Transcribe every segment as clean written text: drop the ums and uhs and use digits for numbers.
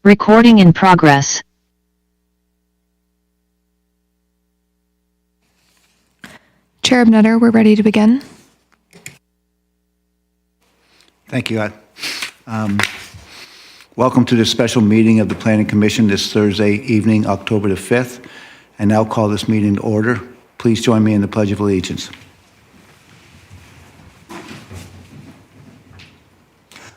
Recording in progress. Chair Ebnetter, we're ready to begin. Thank you. Welcome to this special meeting of the Planning Commission this Thursday evening, October the 5th. I now call this meeting to order. Please join me in the Pledge of Allegiance.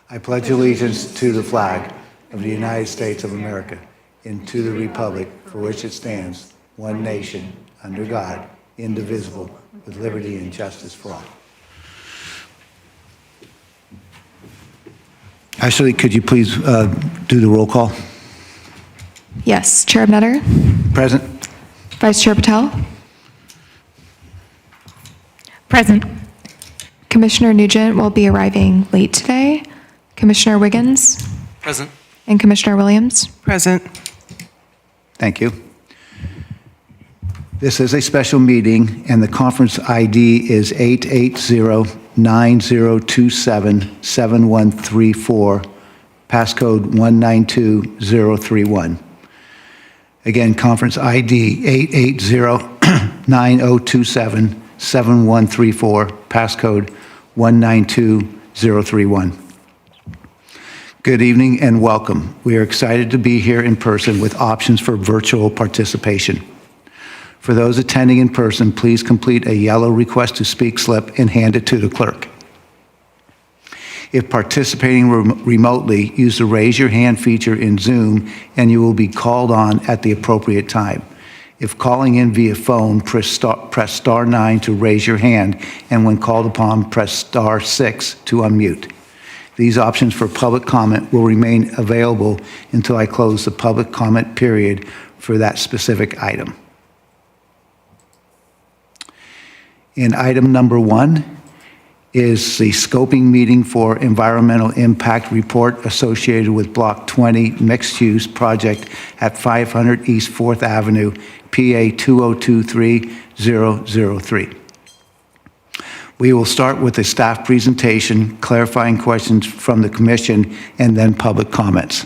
I pledge allegiance to the flag of the United States of America and to the republic for which it stands, one nation, under God, indivisible, with liberty and justice for all. Ashley, could you please do the roll call? Yes, Chair Ebnetter. Present. Vice Chair Patel. Present. Commissioner Nugent will be arriving late today. Commissioner Wiggins. Present. And Commissioner Williams. Present. Thank you. This is a special meeting, and the conference ID is 880-9027-7134, passcode 192031. Again, conference ID 880-9027-7134, passcode 192031. Good evening and welcome. We are excited to be here in person with options for virtual participation. For those attending in person, please complete a yellow request to speak slip and hand it to the clerk. If participating remotely, use the raise your hand feature in Zoom and you will be called on at the appropriate time. If calling in via phone, press star 9 to raise your hand, and when called upon, press star 6 to unmute. These options for public comment will remain available until I close the public comment period for that specific item. And item number 1 is the scoping meeting for environmental impact report associated with Block 20 mixed-use project at 500 East 4th Avenue, PA 2023003. We will start with a staff presentation, clarifying questions from the commission, and then public comments.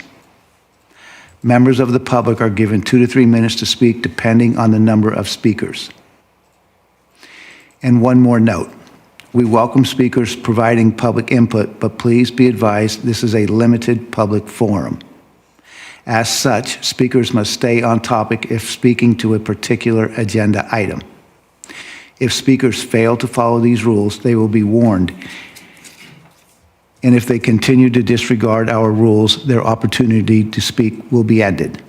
Members of the public are given 2 to 3 minutes to speak, depending on the number of speakers. And one more note, we welcome speakers providing public input, but please be advised this is a limited public forum. As such, speakers must stay on topic if speaking to a particular agenda item. If speakers fail to follow these rules, they will be warned. And if they continue to disregard our rules, their opportunity to speak will be ended.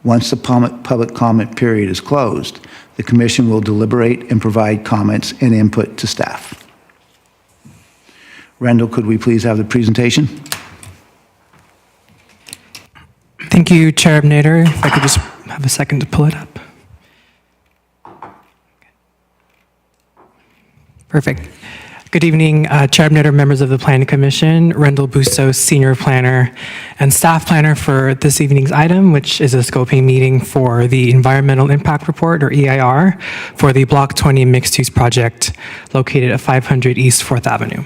Once the public comment period is closed, the commission will deliberate and provide comments and input to staff. Rendell, could we please have the presentation? Thank you, Chair Ebnetter. If I could just have a second to pull it up. Perfect. Good evening, Chair Ebnetter, members of the Planning Commission, Rendell Bustos, Senior Planner and Staff Planner for this evening's item, which is a scoping meeting for the Environmental Impact Report, or EIR, for the Block 20 mixed-use project located at 500 East 4th Avenue.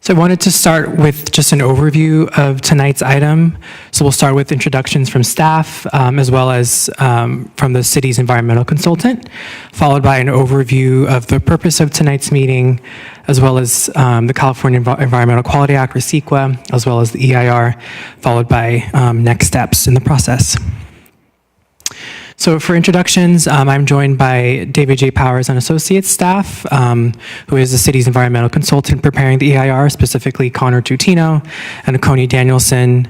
So I wanted to start with just an overview of tonight's item. So we'll start with introductions from staff, as well as from the city's environmental consultant, followed by an overview of the purpose of tonight's meeting, as well as the California Environmental Quality Act, or CEQA, as well as the EIR, followed by next steps in the process. So for introductions, I'm joined by David J. Powers and Associates staff, who is the city's environmental consultant preparing the EIR, specifically Connor Tutino and Coney Danielson.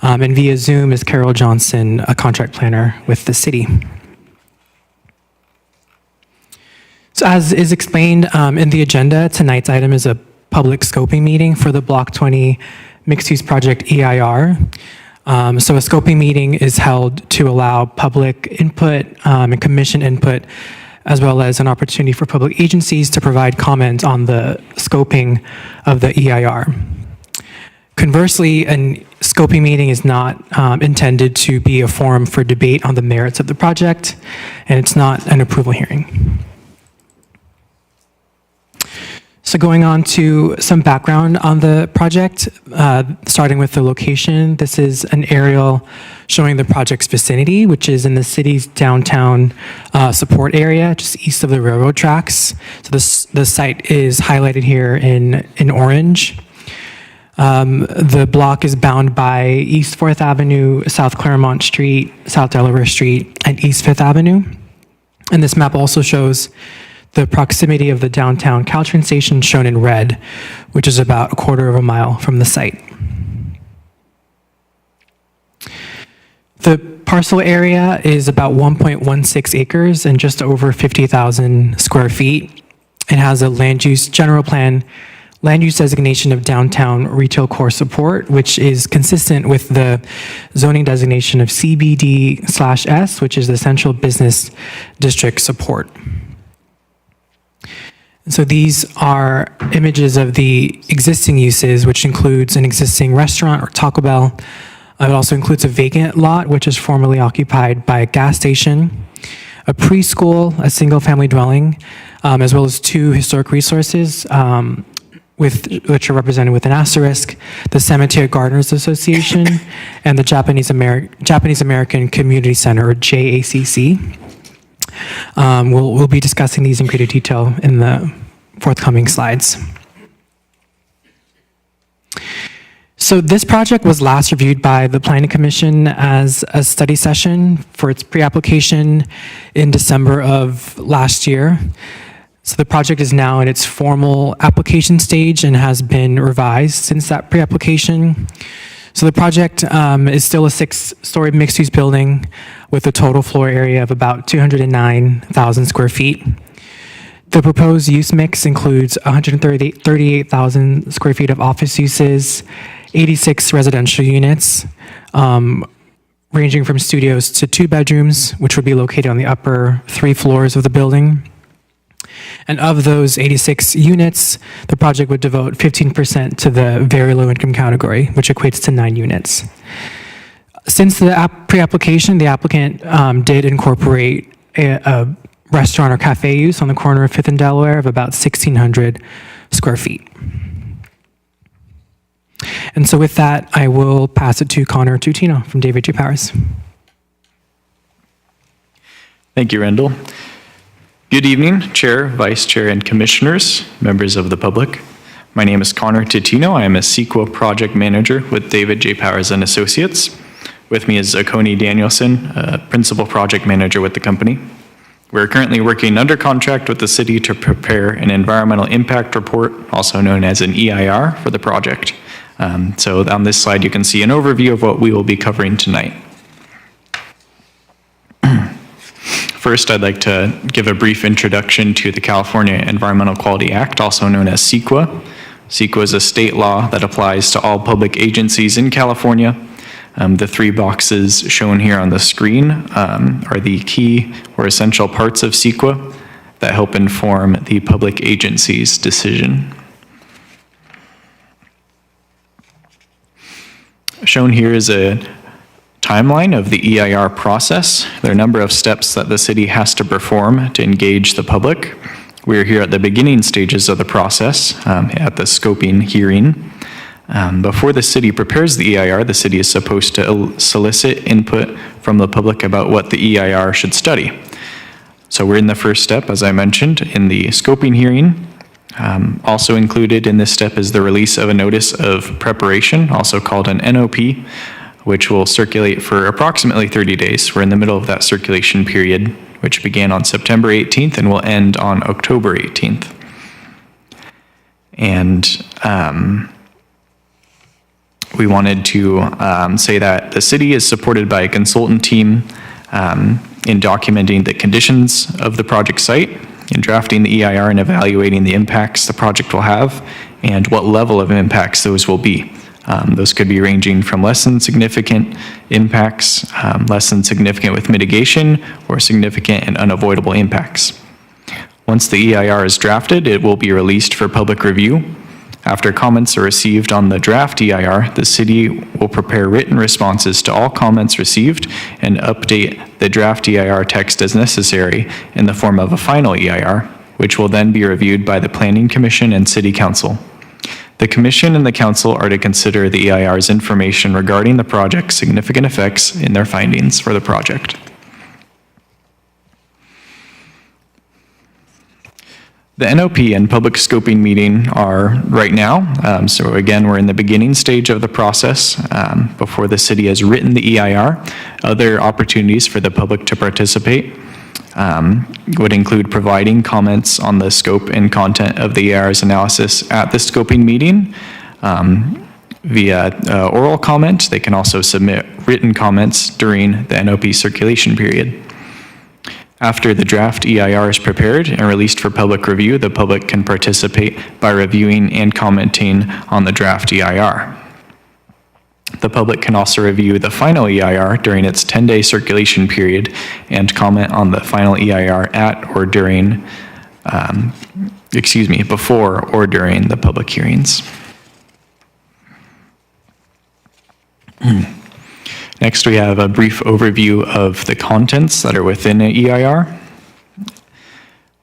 And via Zoom is Carol Johnson, a contract planner with the city. So as is explained in the agenda, tonight's item is a public scoping meeting for the Block 20 mixed-use project EIR. So a scoping meeting is held to allow public input and commission input, as well as an opportunity for public agencies to provide comment on the scoping of the EIR. Conversely, a scoping meeting is not intended to be a forum for debate on the merits of the project, and it's not an approval hearing. So going on to some background on the project, starting with the location. This is an aerial showing the project's vicinity, which is in the city's downtown support area, just east of the railroad tracks. So the site is highlighted here in orange. The block is bound by East 4th Avenue, South Claremont Street, South Delaware Street, and East 5th Avenue. And this map also shows the proximity of the downtown Caltrain station shown in red, which is about a quarter of a mile from the site. The parcel area is about 1.16 acres and just over 50,000 square feet. It has a general plan land use designation of downtown retail core support, which is consistent with the zoning designation of CBD/S, which is the Central Business District support. So these are images of the existing uses, which includes an existing restaurant or Taco Bell. It also includes a vacant lot, which is formerly occupied by a gas station, a preschool, a single-family dwelling, as well as two historic resources, which are represented with an asterisk, the Cemetery Gardeners Association and the Japanese American Community Center, or JACC. We'll be discussing these in greater detail in the forthcoming slides. So this project was last reviewed by the Planning Commission as a study session for its pre-application in December of last year. So the project is now in its formal application stage and has been revised since that pre-application. So the project is still a 6-story mixed-use building with a total floor area of about 209,000 square feet. The proposed use mix includes 138,000 square feet of office uses, 86 residential units, ranging from studios to 2 bedrooms, which would be located on the upper 3 floors of the building. And of those 86 units, the project would devote 15% to the very low income category, which equates to 9 units. Since the pre-application, the applicant did incorporate a restaurant or cafe use on the corner of 5th and Delaware of about 1,600 square feet. And so with that, I will pass it to Connor Tutino from David J. Powers. Thank you, Randall. Good evening, Chair, Vice Chair, and Commissioners, members of the public. My name is Connor Tutino. I am a CEQA Project Manager with David J. Powers and Associates. With me is Akoni Danielson, Principal Project Manager with the company. We're currently working under contract with the city to prepare an environmental impact report, also known as an EIR, for the project. So on this slide, you can see an overview of what we will be covering tonight. First, I'd like to give a brief introduction to the California Environmental Quality Act, also known as CEQA. CEQA is a state law that applies to all public agencies in California. The 3 boxes shown here on the screen are the key or essential parts of CEQA that help inform the public agency's decision. Shown here is a timeline of the EIR process. There are a number of steps that the city has to perform to engage the public. We're here at the beginning stages of the process, at the scoping hearing. Before the city prepares the EIR, the city is supposed to solicit input from the public about what the EIR should study. So we're in the first step, as I mentioned, in the scoping hearing. Also included in this step is the release of a notice of preparation, also called an NOP, which will circulate for approximately 30 days. We're in the middle of that circulation period, which began on September 18th and will end on October 18th. And we wanted to say that the city is supported by a consultant team in documenting the conditions of the project site, in drafting the EIR and evaluating the impacts the project will have, and what level of impacts those will be. Those could be ranging from less than significant impacts, less than significant with mitigation, or significant and unavoidable impacts. Once the EIR is drafted, it will be released for public review. After comments are received on the draft EIR, the city will prepare written responses to all comments received and update the draft EIR text as necessary in the form of a final EIR, which will then be reviewed by the Planning Commission and City Council. The Commission and the Council are to consider the EIR's information regarding the project's significant effects in their findings for the project. The NOP and public scoping meeting are right now. So again, we're in the beginning stage of the process before the city has written the EIR. Other opportunities for the public to participate would include providing comments on the scope and content of the EIR's analysis at the scoping meeting via oral comment. They can also submit written comments during the NOP circulation period. After the draft EIR is prepared and released for public review, the public can participate by reviewing and commenting on the draft EIR. The public can also review the final EIR during its 10-day circulation period and comment on the final EIR at or during, before or during the public hearings. Next, we have a brief overview of the contents that are within an EIR.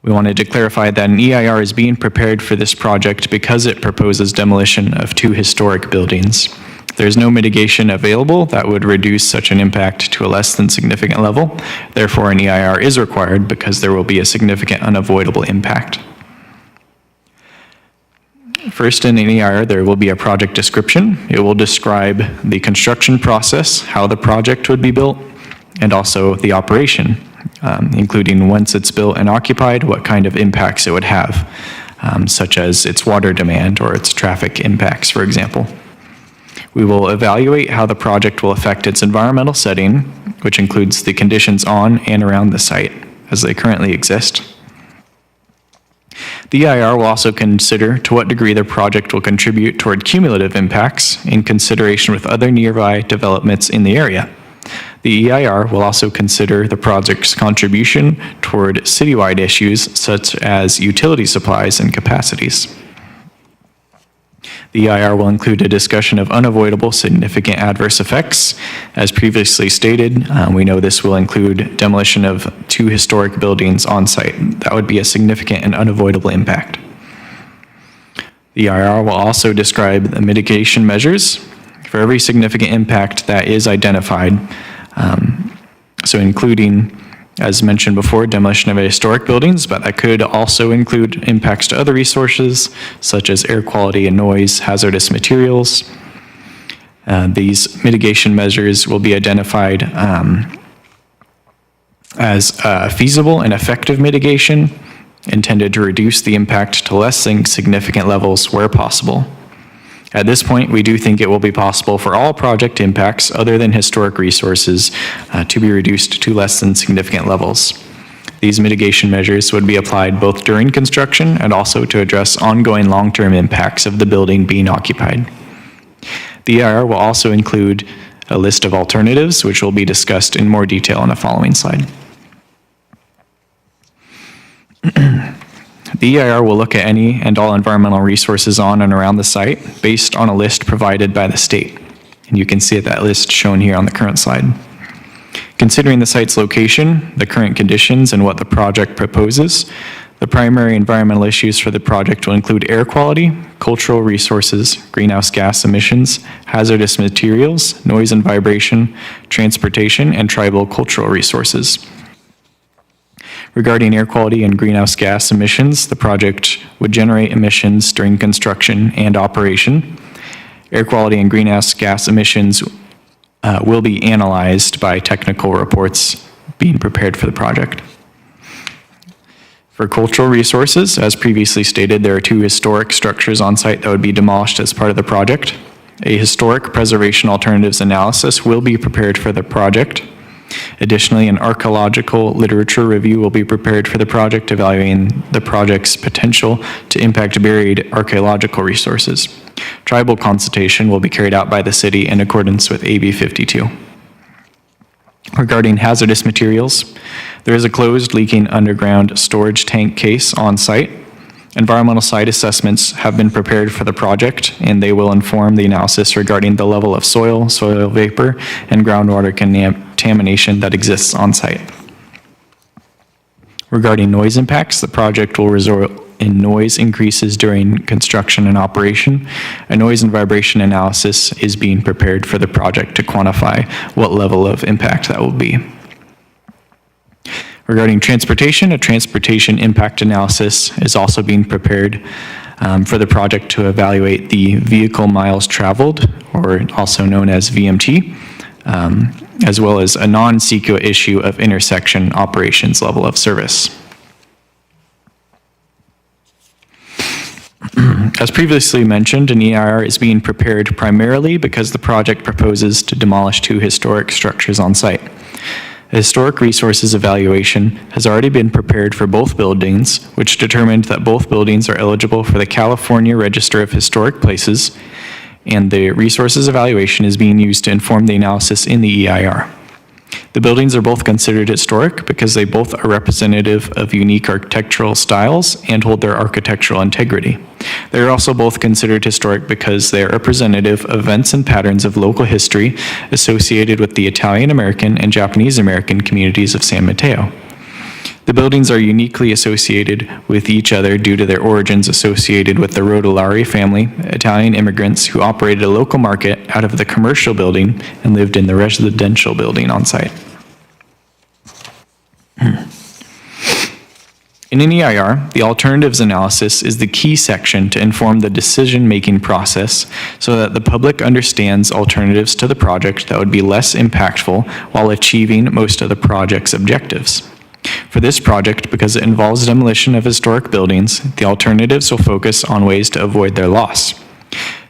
We wanted to clarify that an EIR is being prepared for this project because it proposes demolition of 2 historic buildings. There's no mitigation available that would reduce such an impact to a less than significant level. Therefore, an EIR is required because there will be a significant unavoidable impact. First, in an EIR, there will be a project description. It will describe the construction process, how the project would be built, and also the operation, including once it's built and occupied, what kind of impacts it would have, such as its water demand or its traffic impacts, for example. We will evaluate how the project will affect its environmental setting, which includes the conditions on and around the site as they currently exist. The EIR will also consider to what degree the project will contribute toward cumulative impacts in consideration with other nearby developments in the area. The EIR will also consider the project's contribution toward citywide issues such as utility supplies and capacities. The EIR will include a discussion of unavoidable significant adverse effects. As previously stated, we know this will include demolition of 2 historic buildings on site. That would be a significant and unavoidable impact. The EIR will also describe the mitigation measures for every significant impact that is identified. So including, as mentioned before, demolition of historic buildings, but that could also include impacts to other resources such as air quality and noise, hazardous materials. These mitigation measures will be identified as feasible and effective mitigation intended to reduce the impact to less than significant levels where possible. At this point, we do think it will be possible for all project impacts other than historic resources to be reduced to less than significant levels. These mitigation measures would be applied both during construction and also to address ongoing long-term impacts of the building being occupied. The EIR will also include a list of alternatives, which will be discussed in more detail in the following slide. The EIR will look at any and all environmental resources on and around the site based on a list provided by the state. And you can see that list shown here on the current slide. Considering the site's location, the current conditions, and what the project proposes, the primary environmental issues for the project will include air quality, cultural resources, greenhouse gas emissions, hazardous materials, noise and vibration, transportation, and tribal cultural resources. Regarding air quality and greenhouse gas emissions, the project would generate emissions during construction and operation. Air quality and greenhouse gas emissions will be analyzed by technical reports being prepared for the project. For cultural resources, as previously stated, there are 2 historic structures on site that would be demolished as part of the project. A historic preservation alternatives analysis will be prepared for the project. Additionally, an archaeological literature review will be prepared for the project, evaluating the project's potential to impact buried archaeological resources. Tribal consultation will be carried out by the city in accordance with AB 52. Regarding hazardous materials, there is a closed leaking underground storage tank case on site. Environmental site assessments have been prepared for the project, and they will inform the analysis regarding the level of soil vapor, and groundwater contamination that exists on site. Regarding noise impacts, the project will result in noise increases during construction and operation. A noise and vibration analysis is being prepared for the project to quantify what level of impact that will be. Regarding transportation, a transportation impact analysis is also being prepared for the project to evaluate the vehicle miles traveled, or also known as VMT, as well as a non-CEQA issue of intersection operations level of service. As previously mentioned, an EIR is being prepared primarily because the project proposes to demolish 2 historic structures on site. A historic resources evaluation has already been prepared for both buildings, which determined that both buildings are eligible for the California Register of Historic Places, and the resources evaluation is being used to inform the analysis in the EIR. The buildings are both considered historic because they both are representative of unique architectural styles and hold their architectural integrity. They are also both considered historic because they are representative of events and patterns of local history associated with the Italian American and Japanese American communities of San Mateo. The buildings are uniquely associated with each other due to their origins associated with the Rodolari family, Italian immigrants who operated a local market out of the commercial building and lived in the residential building on site. In an EIR, the alternatives analysis is the key section to inform the decision-making process so that the public understands alternatives to the project that would be less impactful while achieving most of the project's objectives. For this project, because it involves demolition of historic buildings, the alternatives will focus on ways to avoid their loss.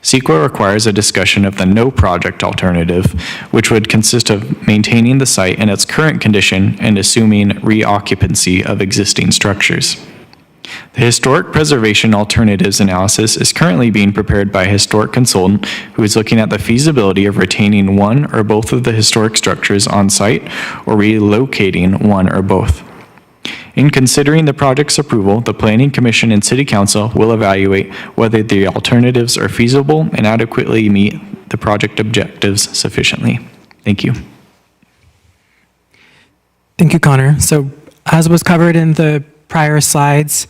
CEQA requires a discussion of the no project alternative, which would consist of maintaining the site in its current condition and assuming reoccupancy of existing structures. The historic preservation alternatives analysis is currently being prepared by a historic consultant who is looking at the feasibility of retaining one or both of the historic structures on site or relocating one or both. In considering the project's approval, the Planning Commission and City Council will evaluate whether the alternatives are feasible and adequately meet the project objectives sufficiently. Thank you. Thank you, Connor. So as was covered in the prior slides,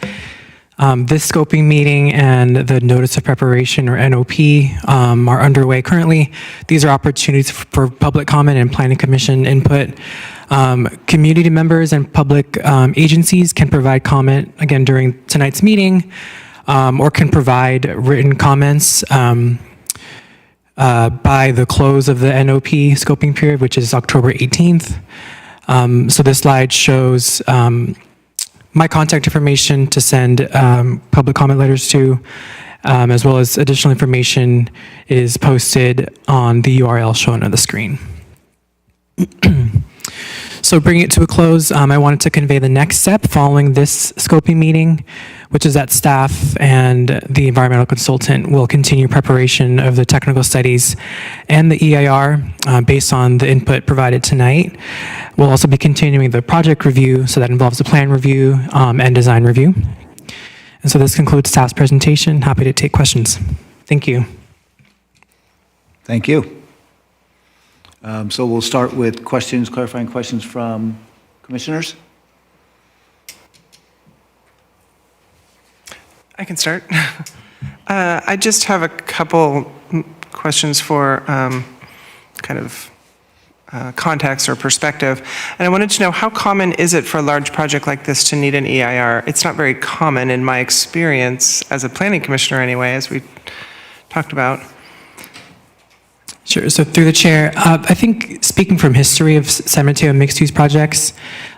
this scoping meeting and the notice of preparation, or NOP, are underway currently. These are opportunities for public comment and Planning Commission input. Community members and public agencies can provide comment, again, during tonight's meeting, or can provide written comments by the close of the NOP scoping period, which is October 18th. So this slide shows my contact information to send public comment letters to, as well as additional information is posted on the URL shown on the screen. So bringing it to a close, I wanted to convey the next step following this scoping meeting, which is that staff and the environmental consultant will continue preparation of the technical studies and the EIR based on the input provided tonight. We'll also be continuing the project review, so that involves the plan review and design review. And so this concludes staff's presentation. Happy to take questions. Thank you. Thank you. So we'll start with questions, clarifying questions from commissioners. I can start. I just have a couple questions for kind of context or perspective. And I wanted to know, how common is it for a large project like this to need an EIR? It's not very common in my experience as a planning commissioner anyway, as we talked about. Sure. So through the chair, I think speaking from history of San Mateo mixed-use projects,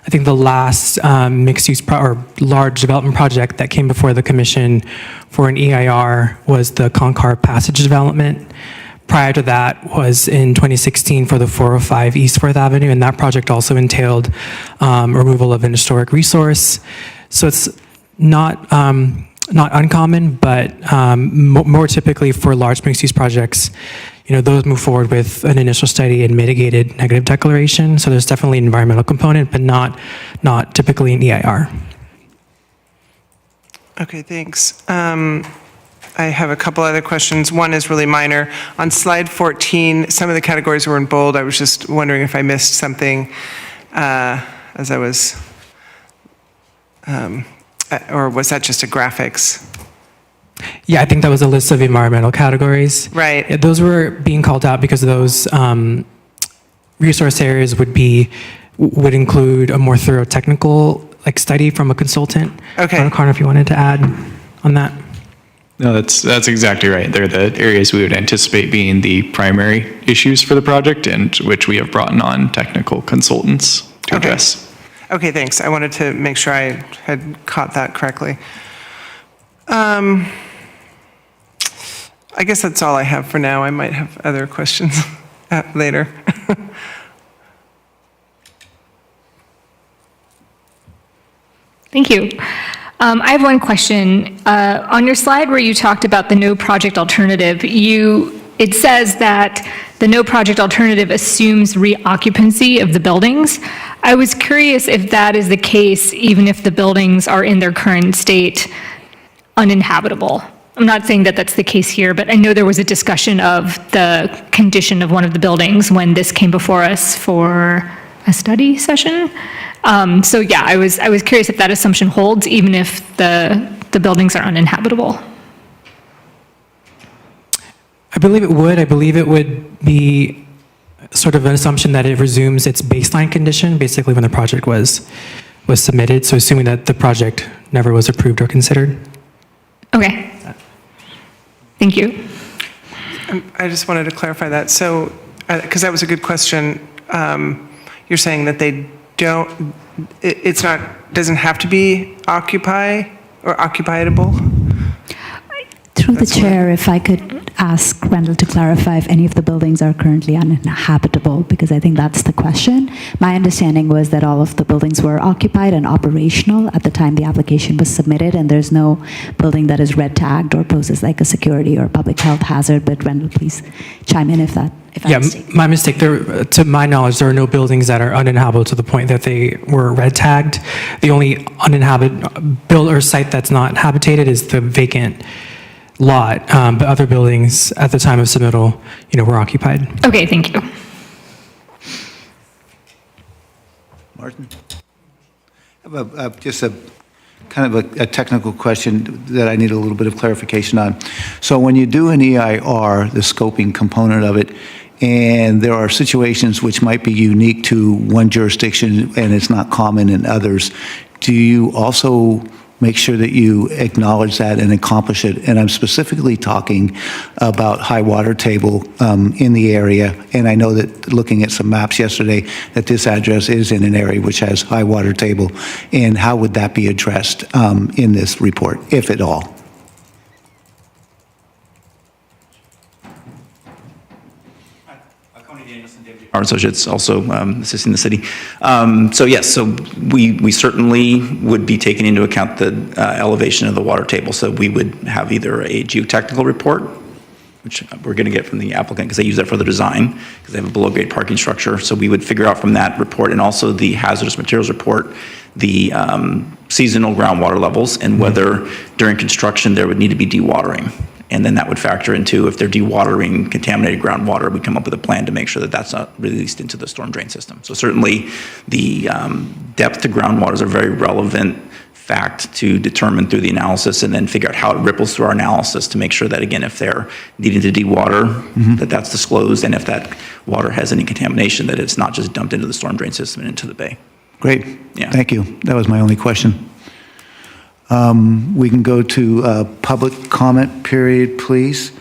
I think the last mixed-use or large development project that came before the commission for an EIR was the Concar Passage development. Prior to that was in 2016 for the 405 East 4th Avenue, and that project also entailed removal of an historic resource. So it's not uncommon, but more typically for large mixed-use projects, those move forward with an initial study and mitigated negative declaration. So there's definitely an environmental component, but not typically an EIR. Okay, thanks. I have a couple other questions. One is really minor. On slide 14, some of the categories were in bold. I was just wondering if I missed something as I was or was that just a graphics? Yeah, I think that was a list of environmental categories. Right. Yeah, those were being called out because those resource areas would include a more thorough technical study from a consultant. Okay. I don't know, Connor, if you wanted to add on that. No, that's exactly right. They're the areas we would anticipate being the primary issues for the project, and which we have brought on technical consultants to Okay. address. Okay, thanks. I wanted to make sure I had caught that correctly. I guess that's all I have for now. I might have other questions later. Thank you. I have one question. On your slide where you talked about the no project alternative, it says that the no project alternative assumes reoccupancy of the buildings. I was curious if that is the case, even if the buildings are in their current state uninhabitable. I'm not saying that that's the case here, but I know there was a discussion of the condition of one of the buildings when this came before us for a study session. So yeah, I was curious if that assumption holds, even if the buildings are uninhabitable. I believe it would. I believe it would be sort of an assumption that it resumes its baseline condition, basically when the project was submitted. So assuming that the project never was approved or considered. Okay. Thank you. I just wanted to clarify that. So, because that was a good question, you're saying that they don't, it's not, doesn't have to be occupiable? Through the chair, if I could ask Randall to clarify if any of the buildings are currently uninhabitable, because I think that's the question. My understanding was that all of the buildings were occupied and operational at the time the application was submitted, and there's no building that is red tagged or poses like a security or public health hazard. But Randall, please chime in if I'm mistaken. My mistake. To my knowledge, there are no buildings that are uninhabitable to the point that they were red tagged. The only uninhabited build or site that's not habitated is the vacant lot, but other buildings at the time of submittal, were occupied. Okay, thank you. Martin? I have just a kind of a technical question that I need a little bit of clarification on. So when you do an EIR, the scoping component of it, and there are situations which might be unique to one jurisdiction and it's not common in others, do you also make sure that you acknowledge that and accomplish it? And I'm specifically talking about high water table in the area. And I know that looking at some maps yesterday, that this address is in an area which has high water table. And how would that be addressed in this report, if at all? Our associates also assisting the city. So yes, so we certainly would be taking into account the elevation of the water table. So we would have either a geotechnical report, which we're going to get from the applicant because they use that for the design because they have a below grade parking structure. So we would figure out from that report, and also the hazardous materials report, the seasonal groundwater levels and whether during construction there would need to be dewatering. And then that would factor into if they're dewatering contaminated groundwater, we come up with a plan to make sure that that's not released into the storm drain system. So certainly the depth to groundwater is a very relevant fact to determine through the analysis and then figure out how it ripples through our analysis to make sure that, again, if they're needing to dewater, that that's disclosed, and if that water has any contamination, that it's not just dumped into the storm drain system and into the bay. Great. Yeah. Thank you. That was my only question. We can go to public comment period, please.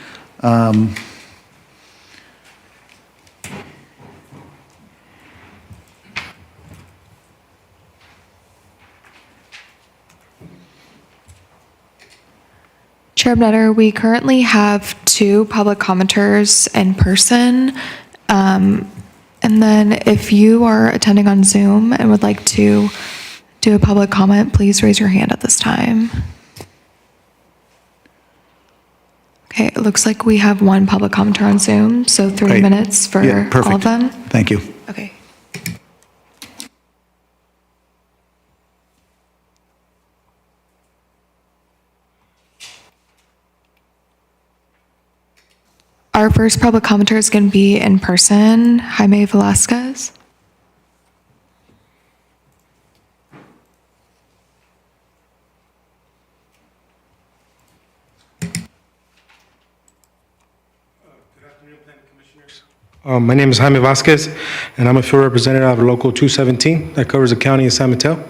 Chair Bnetter, we currently have 2 public commenters in person. And then if you are attending on Zoom and would like to do a public comment, please raise your hand at this time. Okay, it looks like we have 1 public commenter on Zoom, so 3 Great. minutes for Yeah, perfect. all of them. Thank you. Okay. Our first public commenter is going to be in person, Jaime Velasquez. My name is Jaime Vasquez, and I'm a field representative of Local 217 that covers the county of San Mateo.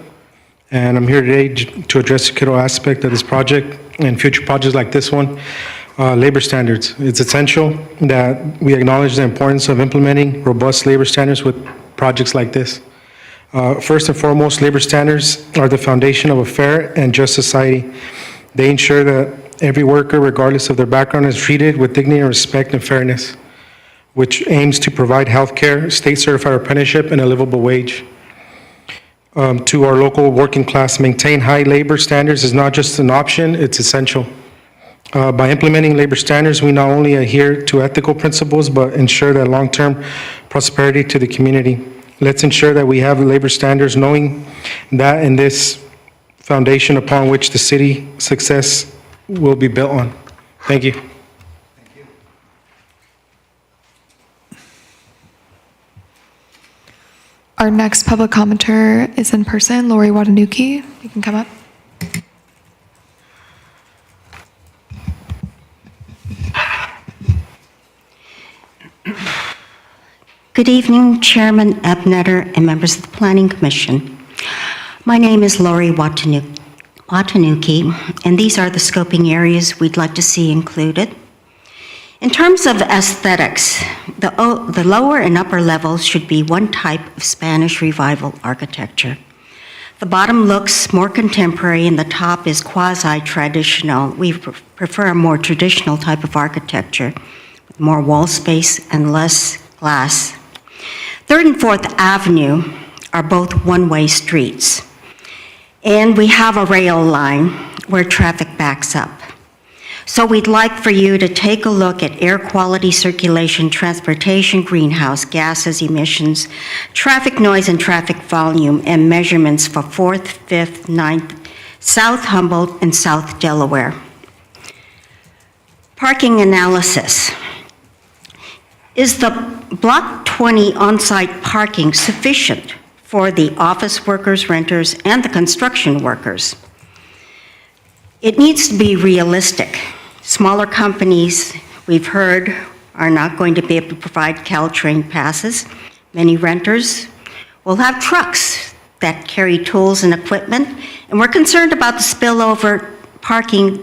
And I'm here today to address the critical aspect of this project and future projects like this one, labor standards. It's essential that we acknowledge the importance of implementing robust labor standards with projects like this. First and foremost, labor standards are the foundation of a fair and just society. They ensure that every worker, regardless of their background, is treated with dignity and respect and fairness, which aims to provide health care, state-certified apprenticeship, and a livable wage. To our local working class, maintain high labor standards is not just an option, it's essential. By implementing labor standards, we not only adhere to ethical principles, but ensure that long-term prosperity to the community. Let's ensure that we have labor standards, knowing that in this foundation upon which the city success will be built on. Thank you. Our next public commenter is in person, Lori Watanuki. You can come up. Good evening, Chairman Ebneter and members of the Planning Commission. My name is Lori Watanuki, and these are the scoping areas we'd like to see included. In terms of aesthetics, the lower and upper levels should be one type of Spanish Revival architecture. The bottom looks more contemporary and the top is quasi-traditional. We prefer a more traditional type of architecture with more wall space and less glass. 3rd and 4th Avenue are both one-way streets, and we have a rail line where traffic backs up. So we'd like for you to take a look at air quality, circulation, transportation, greenhouse gases, emissions, traffic noise and traffic volume, and measurements for 4th, 5th, 9th, South Humboldt, and South Delaware. Parking analysis. Is the Block 20 on-site parking sufficient for the office workers, renters, and the construction workers? It needs to be realistic. Smaller companies, we've heard, are not going to be able to provide Caltrain passes. Many renters will have trucks that carry tools and equipment, and we're concerned about the spillover parking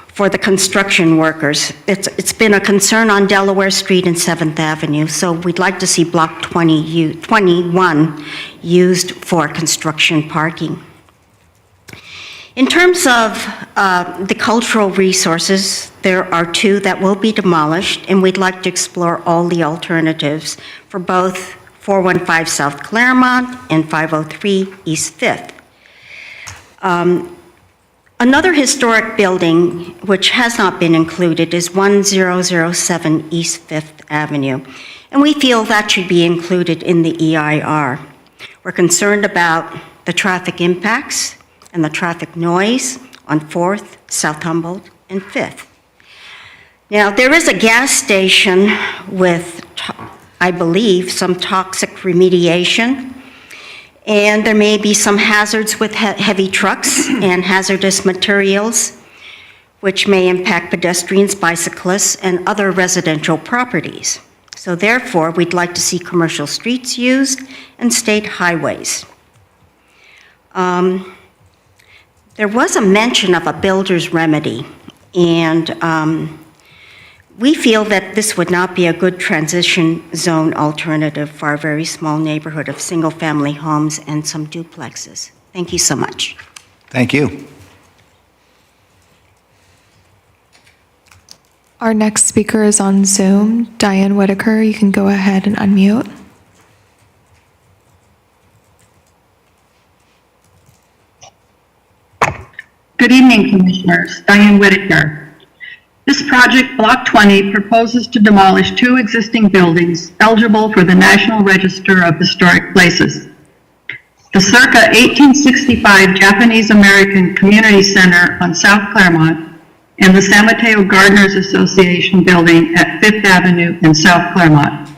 for the construction workers. It's been a concern on Delaware Street and 7th Avenue, so we'd like to see Block 21 used for construction parking. In terms of the cultural resources, there are 2 that will be demolished, and we'd like to explore all the alternatives for both 415 South Claremont and 503 East 5th. Another historic building which has not been included is 1007 East 5th Avenue, and we feel that should be included in the EIR. We're concerned about the traffic impacts and the traffic noise on 4th, South Humboldt, and 5th. Now, there is a gas station with, I believe, some toxic remediation, and there may be some hazards with heavy trucks and hazardous materials, which may impact pedestrians, bicyclists, and other residential properties. So therefore, we'd like to see commercial streets used and state highways. There was a mention of a builder's remedy, and we feel that this would not be a good transition zone alternative for our very small neighborhood of single-family homes and some duplexes. Thank you so much. Thank you. Our next speaker is on Zoom, Diane Whitaker. You can go ahead and unmute. Good evening, Commissioners. Diane Whitaker. This project, Block 20, proposes to demolish 2 existing buildings eligible for the National Register of Historic Places. The circa 1865 Japanese-American Community Center on South Claremont and the San Mateo Gardeners Association building at 5th Avenue in South Claremont.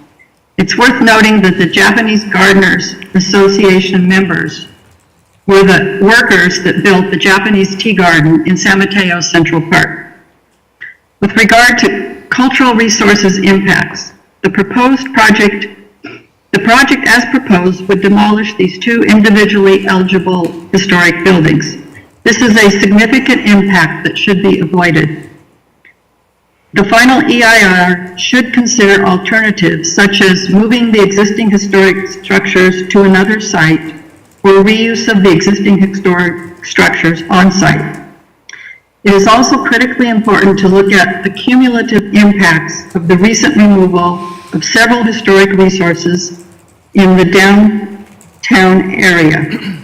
It's worth noting that the Japanese Gardeners Association members were the workers that built the Japanese tea garden in San Mateo Central Park. With regard to cultural resources impacts. The project as proposed would demolish these two individually eligible historic buildings. This is a significant impact that should be avoided. The final EIR should consider alternatives such as moving the existing historic structures to another site or reuse of the existing historic structures on site. It is also critically important to look at the cumulative impacts of the recent removal of several historic resources in the downtown area.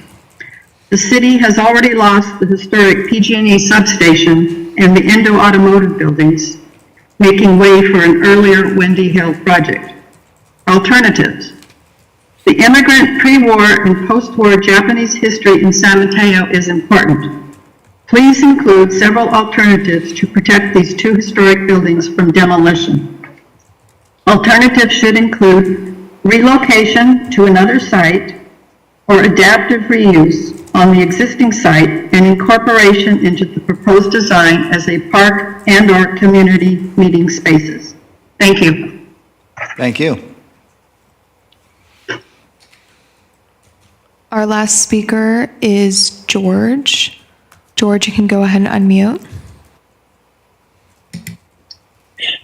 The city has already lost the historic PG&E substation and the Indo Automotive buildings, making way for an earlier Wendy Hill project. Alternatives. The immigrant pre-war and post-war Japanese history in San Mateo is important. Please include several alternatives to protect these two historic buildings from demolition. Alternatives should include relocation to another site or adaptive reuse on the existing site and incorporation into the proposed design as a park and/or community meeting spaces. Thank you. Thank you. Our last speaker is George. George, you can go ahead and unmute.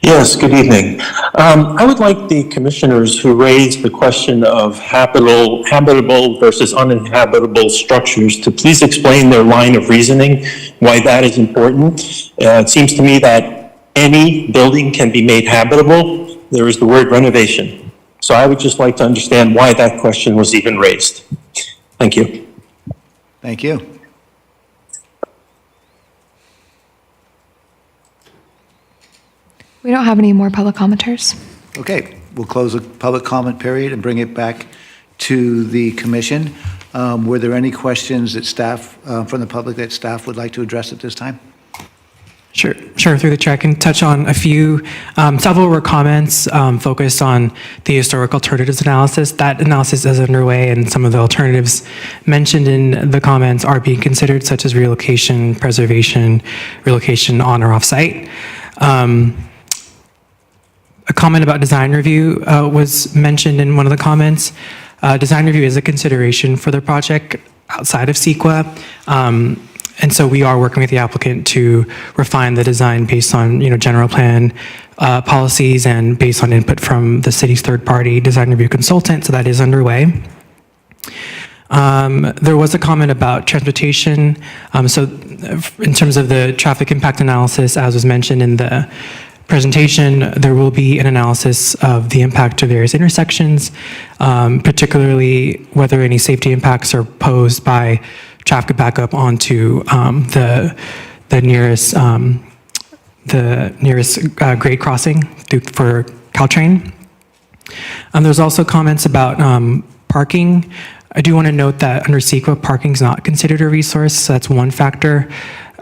Yes, good evening. I would like the commissioners who raised the question of habitable versus uninhabitable structures to please explain their line of reasoning, why that is important. It seems to me that any building can be made habitable. There is the word renovation. So I would just like to understand why that question was even raised. Thank you. Thank you. We don't have any more public commenters. Okay, we'll close the public comment period and bring it back to the commission. Were there any questions that staff, from the public that staff would like to address at this time? Sure. Through the chair, I can touch on a few. Several were comments focused on the historic alternatives analysis. That analysis is underway, and some of the alternatives mentioned in the comments are being considered, such as relocation, preservation, relocation on or off site. A comment about design review was mentioned in one of the comments. Design review is a consideration for the project outside of CEQA. And so we are working with the applicant to refine the design based on, general plan policies and based on input from the city's third-party design review consultant. So that is underway. There was a comment about transportation. So in terms of the traffic impact analysis, as was mentioned in the presentation, there will be an analysis of the impact to various intersections, particularly whether any safety impacts are posed by traffic backup onto the nearest grade crossing for Caltrain. There's also comments about parking. I do want to note that under CEQA, parking is not considered a resource, so that's one factor.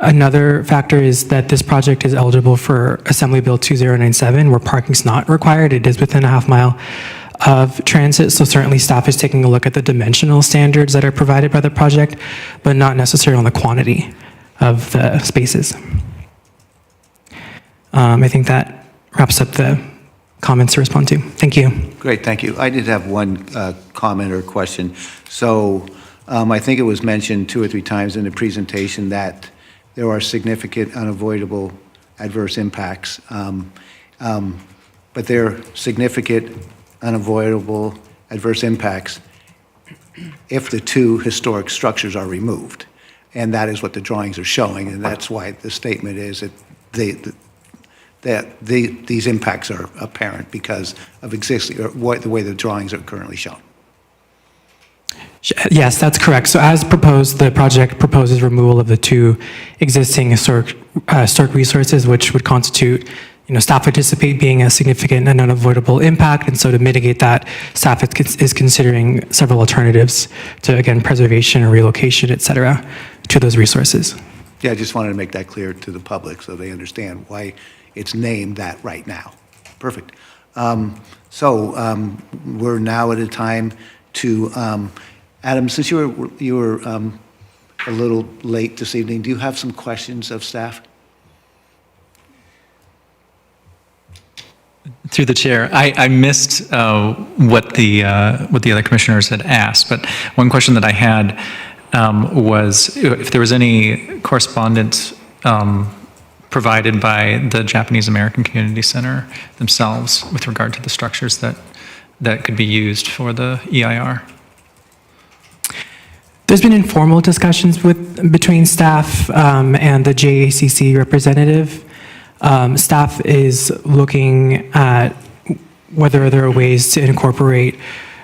Another factor is that this project is eligible for Assembly Bill 2097, where parking is not required. It is within a half mile of transit, so certainly staff is taking a look at the dimensional standards that are provided by the project, but not necessarily on the quantity of the spaces. I think that wraps up the comments to respond to. Thank you. Great, thank you. I did have one comment or question. So I think it was mentioned 2 or 3 times in the presentation that there are significant unavoidable adverse impacts, but they're significant unavoidable adverse impacts if the 2 historic structures are removed. And that is what the drawings are showing, and that's why the statement is that these impacts are apparent because of existing, or the way the drawings are currently shown. Yes, that's correct. So as proposed, the project proposes removal of the 2 existing historic resources, which would constitute, staff anticipate being a significant and unavoidable impact. And so to mitigate that, staff is considering several alternatives to, again, preservation or relocation, et cetera, to those resources. Yeah, I just wanted to make that clear to the public so they understand why it's named that right now. Perfect. So we're now at a time to, Adam, since you were a little late this evening, do you have some questions of staff? Through the chair, I missed what the other commissioners had asked, but one question that I had was if there was any correspondence provided by the Japanese American Community Center themselves with regard to the structures that could be used for the EIR. There's been informal discussions between staff and the JACC representative. Staff is looking at whether there are ways to incorporate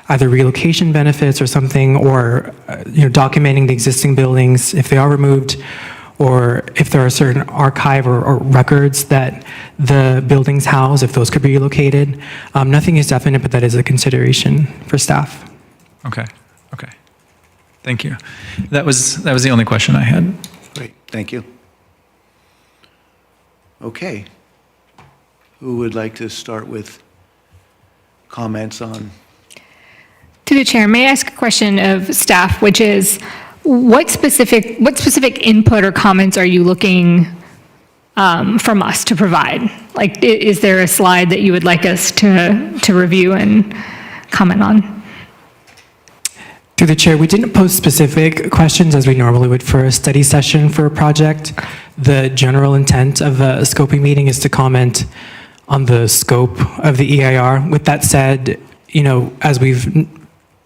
either relocation benefits or something, or documenting the existing buildings if they are removed, or if there are certain archive or records that the buildings house, if those could be relocated. Nothing is definite, but that is a consideration for staff. Okay. Thank you. That was the only question I had. Great, thank you. Okay. Who would like to start with comments on? To the chair, may I ask a question of staff, which is, what specific input or comments are you looking from us to provide? Like, is there a slide that you would like us to review and comment on? Through the chair, we didn't post specific questions as we normally would for a study session for a project. The general intent of a scoping meeting is to comment on the scope of the EIR. With that said, as we've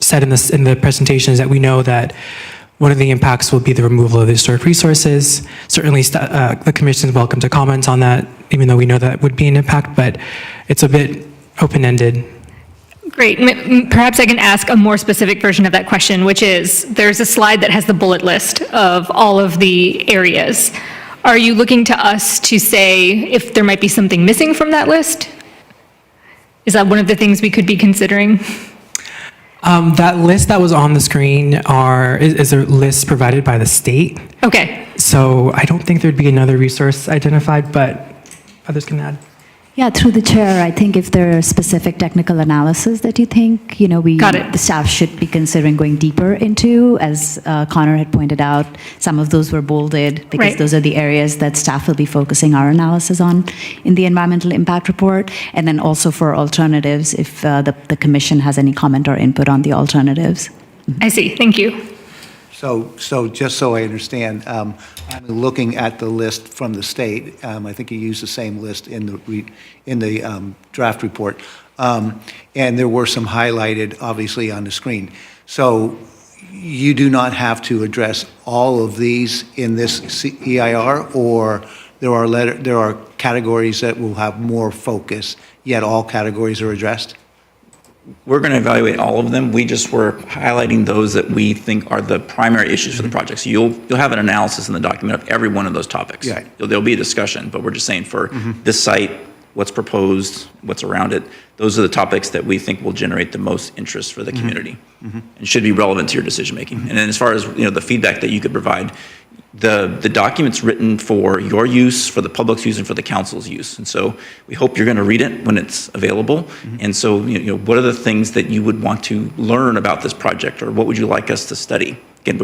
said in the presentation, is that we know that one of the impacts will be the removal of the historic resources. Certainly, the commission is welcome to comment on that, even though we know that would be an impact, but it's a bit open-ended. Great. Perhaps I can ask a more specific version of that question, which is, there's a slide that has the bullet list of all of the areas. Are you looking to us to say if there might be something missing from that list? Is that one of the things we could be considering? That list that was on the screen is a list provided by the state. Okay. So I don't think there'd be another resource identified, but others can add. Yeah, through the chair, I think if there are specific technical analysis that you think, the staff should be considering going deeper into, as Connor had pointed out, some of those were bolded because those are the areas that staff will be focusing our analysis on in the environmental impact report. And then also for alternatives, if the commission has any comment or input on the alternatives. I see, thank you. So just so I understand, I'm looking at the list from the state. I think you used the same list in the draft report. And there were some highlighted, obviously, on the screen. So you do not have to address all of these in this EIR, or there are categories that will have more focus, yet all categories are addressed? We're going to evaluate all of them. We just were highlighting those that we think are the primary issues for the project. So you'll have an analysis in the document of every one of those topics. Yeah. There'll be a discussion, but we're just saying for this site, what's proposed, what's around it, those are the topics that we think will generate the most interest for the community and should be relevant to your decision making. And then as far as the feedback that you could provide, the document's written for your use, for the public's use, and for the council's use. And so we hope you're going to read it when it's available. And so, what are the things that you would want to learn about this project, or what would you like us to study? Again,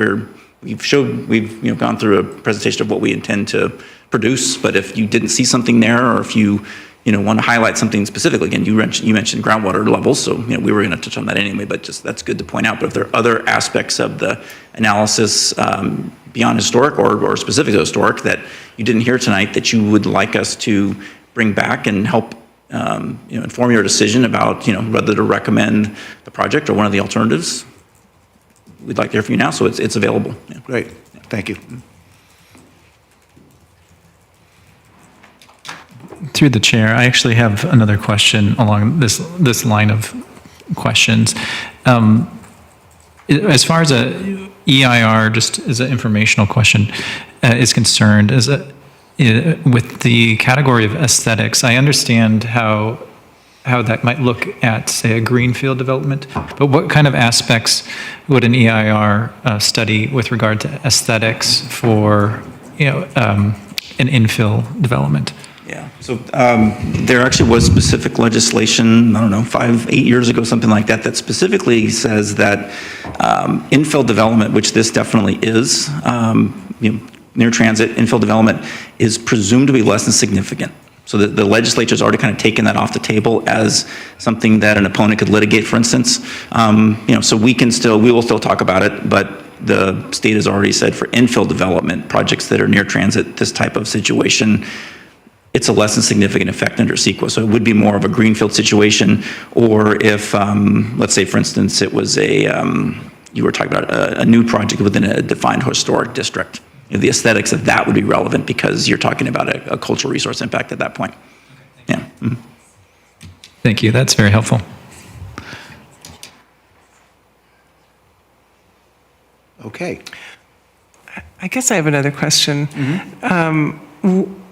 we've gone through a presentation of what we intend to produce, but if you didn't see something there, or if you want to highlight something specifically, again, you mentioned groundwater levels, so we were going to touch on that anyway, but just that's good to point out. But if there are other aspects of the analysis beyond historic or specific to historic that you didn't hear tonight that you would like us to bring back and help inform your decision about whether to recommend the project or one of the alternatives, we'd like to hear from you now, so it's available. Yeah. Great, thank you. Through the chair, I actually have another question along this line of questions. As far as a EIR, just as an informational question, is concerned, with the category of aesthetics, I understand how that might look at, say, a greenfield development, but what kind of aspects would an EIR study with regard to aesthetics for an infill development? Yeah, so there actually was specific legislation, I don't know, 5, 8 years ago, something like that, that specifically says that infill development, which this definitely is, near transit infill development is presumed to be less than significant. So the legislature's already kind of taken that off the table as something that an opponent could litigate, for instance. So we will still talk about it, but the state has already said for infill development, projects that are near transit, this type of situation, it's a less than significant effect under CEQA. So it would be more of a greenfield situation, or if, let's say, for instance, it was you were talking about a new project within a defined historic district. The aesthetics of that would be relevant because you're talking about a cultural resource impact at that point. Yeah. Mhm. Thank you. That's very helpful. Okay. I guess I have another question.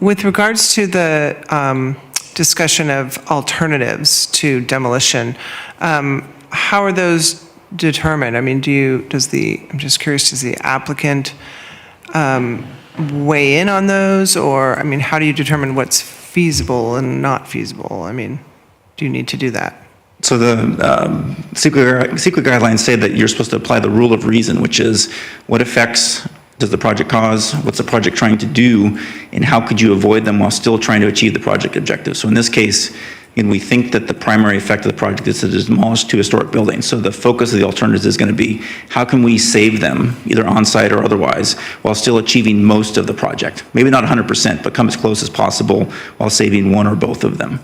With regards to the discussion of alternatives to demolition, how are those determined? I mean, I'm just curious, does the applicant weigh in on those? Or, I mean, how do you determine what's feasible and not feasible? I mean, do you need to do that? So the CEQA guidelines say that you're supposed to apply the rule of reason, which is what effects does the project cause, what's the project trying to do, and how could you avoid them while still trying to achieve the project objective. So in this case, we think that the primary effect of the project is to demolish 2 historic buildings. So the focus of the alternatives is going to be how can we save them, either on-site or otherwise, while still achieving most of the project. Maybe not 100%, but come as close as possible while saving one or both of them.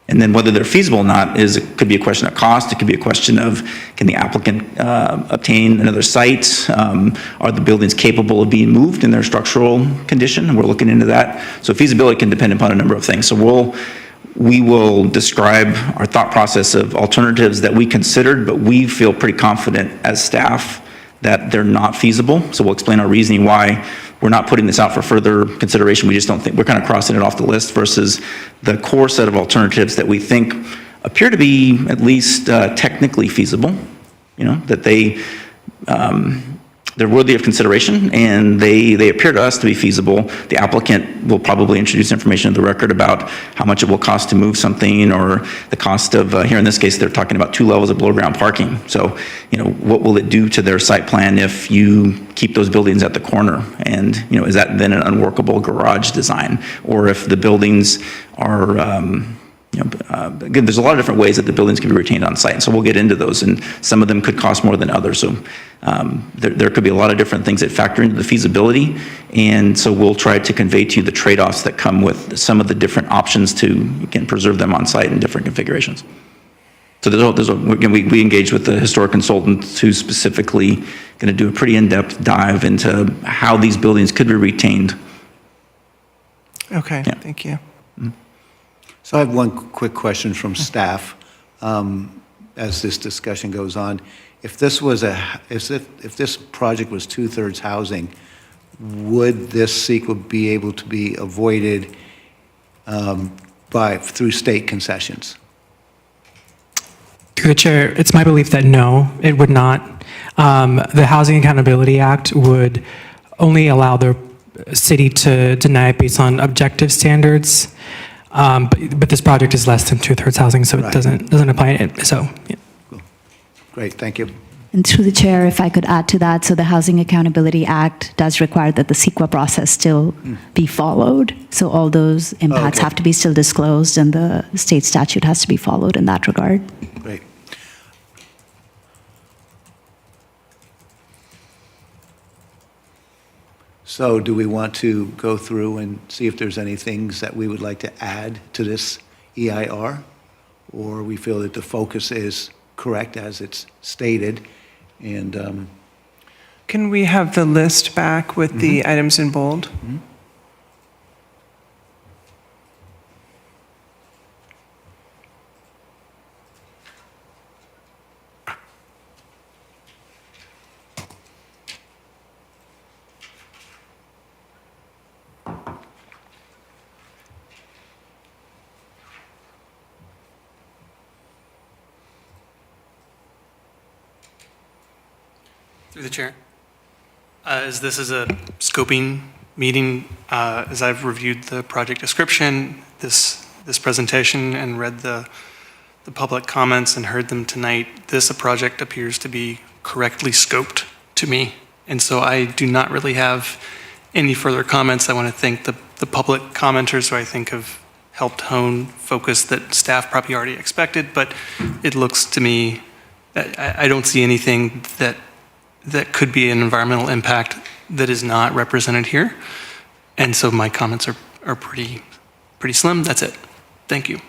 And then whether they're feasible or not it could be a question of cost. It could be a question of, can the applicant obtain another site? Are the buildings capable of being moved in their structural condition? And we're looking into that. So feasibility can depend upon a number of things. So we will describe our thought process of alternatives that we considered, but we feel pretty confident as staff that they're not feasible. So we'll explain our reasoning why we're not putting this out for further consideration. We just don't think, we're kind of crossing it off the list versus the core set of alternatives that we think appear to be at least technically feasible, that they're worthy of consideration, and they appear to us to be feasible. The applicant will probably introduce information in the record about how much it will cost to move something, or the cost of, here in this case, they're talking about 2 levels of below-ground parking. So, what will it do to their site plan if you keep those buildings at the corner? And, is that then an unworkable garage design? Or if the buildings are, again, there's a lot of different ways that the buildings can be retained on site. So we'll get into those, and some of them could cost more than others. So there could be a lot of different things that factor into the feasibility. And so we'll try to convey to you the trade-offs that come with some of the different options to, again, preserve them on site in different configurations. So again, we engage with the historic consultant who's specifically going to do a pretty in-depth dive into how these buildings could be retained. Okay, thank you. So I have one quick question from staff as this discussion goes on. If this was if this project was 2/3 housing, would this CEQA be able to be avoided through state concessions? Through the chair, it's my belief that no, it would not. The Housing Accountability Act would only allow the city to deny it based on objective standards. But this project is less than 2/3 housing, so it doesn't apply. So, yeah. Cool. Great, thank you. And through the chair, if I could add to that, so the Housing Accountability Act does require that the CEQA process still be followed. So all those impacts have to be still disclosed, and the state statute has to be followed in that regard. Great. So do we want to go through and see if there's any things that we would like to add to this EIR? Or we feel that the focus is correct as it's stated? And Can we have the list back with the items in bold? Through the chair. As this is a scoping meeting, as I've reviewed the project description, this presentation, and read the public comments and heard them tonight, this project appears to be correctly scoped to me. And so I do not really have any further comments. I want to thank the public commenters who I think have helped hone focus that staff probably already expected, but it looks to me, I don't see anything that could be an environmental impact that is not represented here. And so my comments are pretty slim. That's it. Thank you.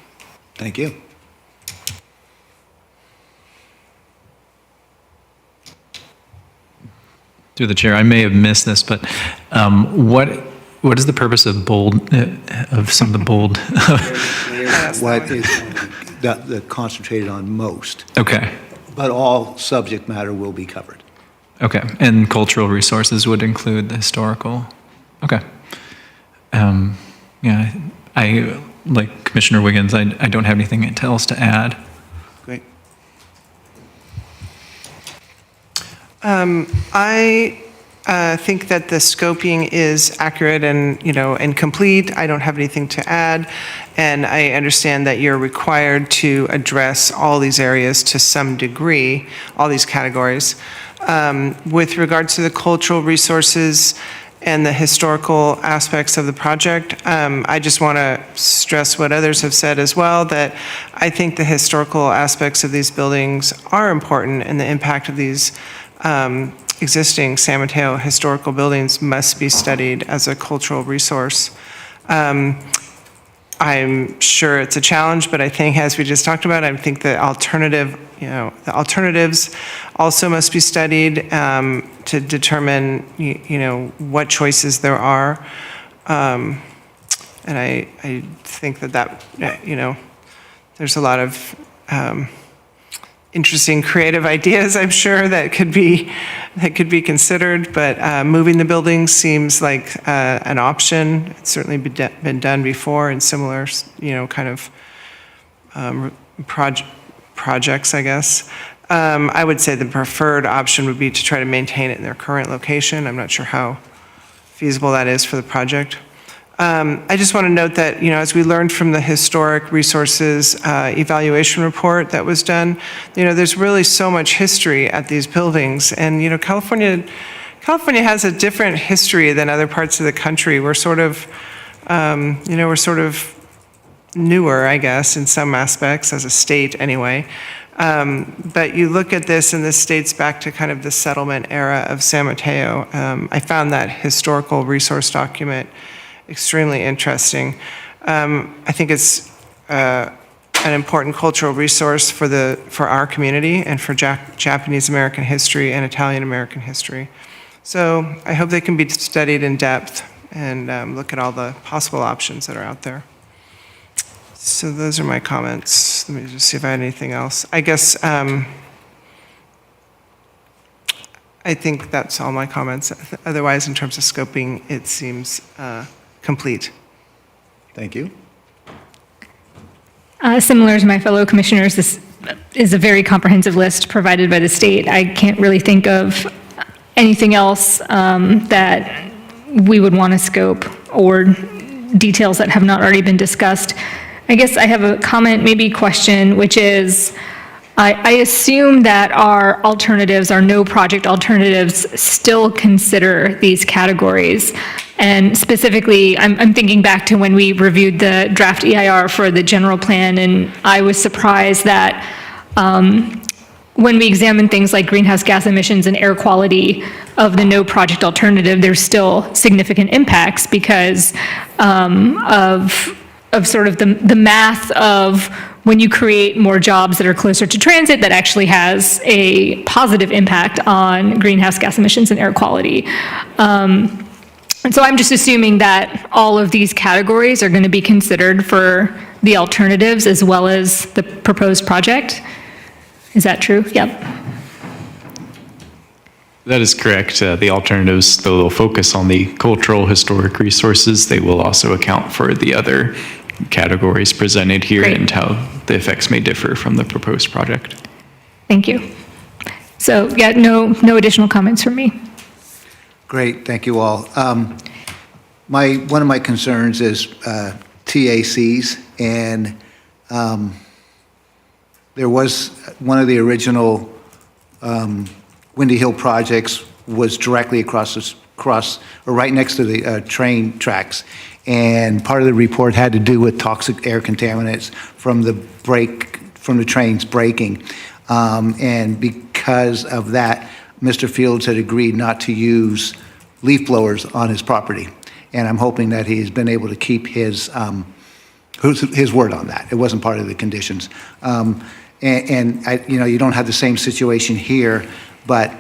Thank you. Through the chair, I may have missed this, but what is the purpose of of some of the bold? What is the concentrated on most, Okay, but all subject matter will be covered. okay. And cultural resources would include the historical? Okay. Yeah, I, like Commissioner Wiggins, I don't have anything else to add. Great. I think that the scoping is accurate and complete. I don't have anything to add. And I understand that you're required to address all these areas to some degree, all these categories. With regard to the cultural resources and the historical aspects of the project, I just want to stress what others have said as well, that I think the historical aspects of these buildings are important, and the impact of these existing San Mateo historical buildings must be studied as a cultural resource. I'm sure it's a challenge, but I think, as we just talked about, I think the alternatives also must be studied to determine, what choices there are. And I think that there's a lot of interesting creative ideas, I'm sure, that could be considered, but moving the buildings seems like an option. It's certainly been done before in similar, kind of projects, I guess. I would say the preferred option would be to try to maintain it in their current location. I'm not sure how feasible that is for the project. I just want to note that, as we learned from the historic resources evaluation report that was done, there's really so much history at these buildings. And, California has a different history than other parts of the country. We're sort of, newer, I guess, in some aspects, as a state anyway. But you look at this, and this dates back to kind of the settlement era of San Mateo. I found that historical resource document extremely interesting. I think it's an important cultural resource for our community and for Japanese American history and Italian American history. So I hope they can be studied in depth and look at all the possible options that are out there. So those are my comments. Let me just see if I had anything else. I guess I think that's all my comments. Otherwise, in terms of scoping, it seems complete. Thank you. Similar to my fellow commissioners, this is a very comprehensive list provided by the state. I can't really think of anything else that we would want to scope or details that have not already been discussed. I guess I have a comment, maybe question, which is, I assume that our alternatives, our no project alternatives, still consider these categories. And specifically, I'm thinking back to when we reviewed the draft EIR for the general plan, and I was surprised that when we examine things like greenhouse gas emissions and air quality of the no project alternative, there's still significant impacts because of sort of the math of when you create more jobs that are closer to transit, that actually has a positive impact on greenhouse gas emissions and air quality. And so I'm just assuming that all of these categories are going to be considered for the alternatives as well as the proposed project. Is that true? Yep. That is correct. The alternatives, though they'll focus on the cultural historic resources, they will also account for the other categories presented here. Great. And how the effects may differ from the proposed project. Thank you. So yeah, no additional comments from me. Great, thank you all. One of my concerns is TACs, and there was one of the original Windy Hill projects was directly or right next to the train tracks. And part of the report had to do with toxic air contaminants from the trains braking. And because of that, Mr. Fields had agreed not to use leaf blowers on his property. And I'm hoping that he's been able to keep his word on that. It wasn't part of the conditions. You don't have the same situation here, but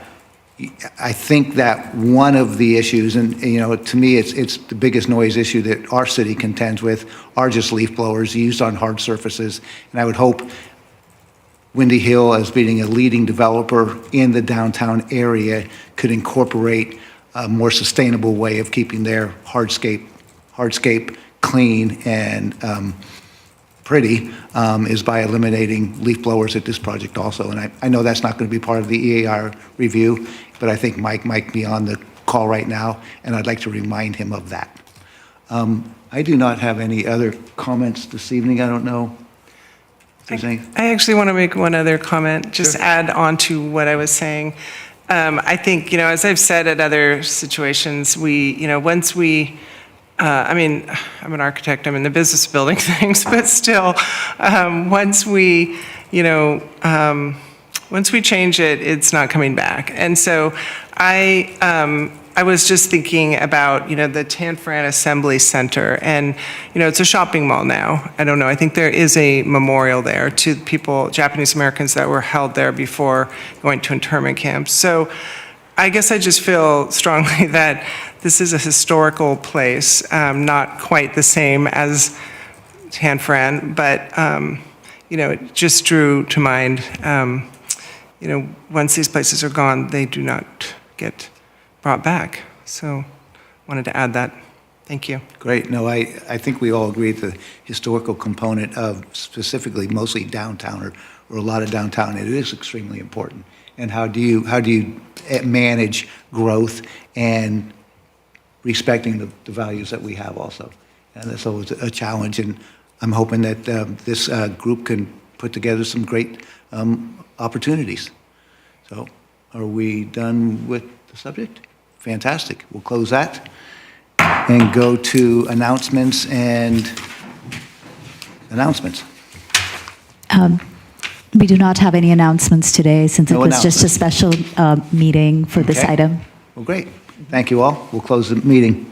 I think that one of the issues, and to me, it's the biggest noise issue that our city contends with, are just leaf blowers used on hard surfaces. And I would hope Windy Hill, as being a leading developer in the downtown area, could incorporate a more sustainable way of keeping their hardscape clean and pretty, is by eliminating leaf blowers at this project also. And I know that's not going to be part of the EAR review, but I think Mike might be on the call right now, and I'd like to remind him of that. I do not have any other comments this evening. I don't know. If there's any. I actually want to make one other comment, just add on to what I was saying. I think, as I've said at other situations, once we, I'm an architect, I'm in the business of building things, but still, once we change it, it's not coming back. And so I was just thinking about, the Tan Fran Assembly Center, and, it's a shopping mall now. I don't know, I think there is a memorial there to people, Japanese Americans that were held there before going to internment camps. So I guess I just feel strongly that this is a historical place, not quite the same as Tan Fran, but, it just drew to mind, once these places are gone, they do not get brought back. So wanted to add that. Thank you. Great. No, I think we all agree the historical component of specifically mostly downtown or a lot of downtown, it is extremely important. And how do you manage growth and respecting the values that we have also? And that's always a challenge. And I'm hoping that this group can put together some great opportunities. So are we done with the subject? Fantastic. We'll close that and go to announcements and announcements. We do not have any announcements today since it was just a special meeting for this item. Well, great. Thank you all. We'll close the meeting.